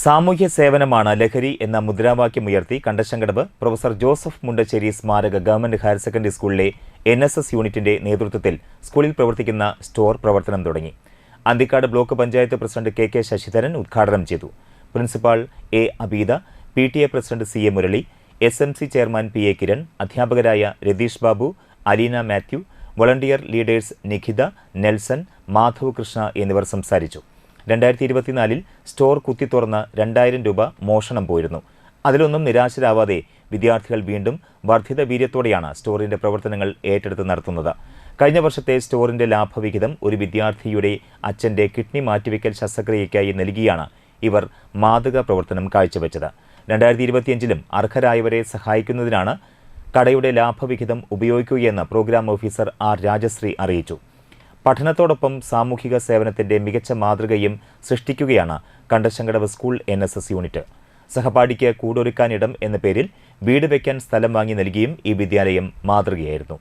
സാമൂഹ്യ സേവനമാണ് ലഹരി എന്ന മുദ്രാവാക്യമുയർത്തി കണ്ടശങ്കടവ് പ്രൊഫസർ ജോസഫ് മുണ്ടശ്ശേരി സ്മാരക ഗവൺമെന്റ് ഹയർ സെക്കൻഡറി സ്കൂളിലെ NSS യൂണിറ്റിന്റെ നേതൃത്വത്തിൽ സ്കൂളിൽ പ്രവർത്തിക്കുന്ന സ്റ്റോർ പ്രവർത്തനം തുടങ്ങി. Anthikad block panchayat president KK Sasidharan ഉദ്ഘാടനം ചെയ്തു. Principal A. Abeeda, PTA president CA Murali, SMC chairman PA Kiran, അധ്യാപകരായ Ratheesh Babu, Aleena Mathew, volunteer leaders Nikhitha, Nelson, Madhav Krishna എന്നിവർ സംസാരിച്ചു. 2024 സ്റ്റോർ കുത്തിത്തുറന്ന് 2000 രൂപ മോഷണം പോയിരുന്നു. അതിലൊന്നും നിരാശരാവാതെ വിദ്യാർത്ഥികൾ വീണ്ടും വർദ്ധിത വീര്യത്തോടെയാണ് സ്റ്റോറിന്റെ പ്രവർത്തനങ്ങൾ ഏറ്റെടുത്ത് നടത്തുന്നത്. കഴിഞ്ഞ വർഷത്തെ സ്റ്റോറിന്റെ ലാഭവിഹിതം ഒരു വിദ്യാർത്ഥിയുടെ അച്ഛന്റെ കിഡ്നി മാറ്റിവെക്കൽ ശസ്ത്രക്രിയയ്ക്കായി നൽകിയാണ് ഇവർ മാതൃകാ പ്രവർത്തനം കാഴ്ചവെച്ചത്. 2025 അർഹരായവരെ സഹായിക്കുന്നതിനാണ് കടയുടെ ലാഭവിഹിതം ഉപയോഗിക്കുകയെന്ന് പ്രോഗ്രാം ഓഫീസർ R. രാജശ്രീ അറിയിച്ചു. പഠനത്തോടൊപ്പം സാമൂഹിക സേവനത്തിന്റെ മികച്ച മാതൃകയും സൃഷ്ടിക്കുകയാണ് കണ്ടശങ്കടവ് സ്കൂൾ NSS യൂണിറ്റ്. സഹപാഠിക്ക് കൂടൊരുക്കാനിടം എന്ന പേരിൽ വീട് വയ്ക്കാൻ സ്ഥലം വാങ്ങി നൽകിയും ഈ വിദ്യാലയം മാതൃകയായിരുന്നു.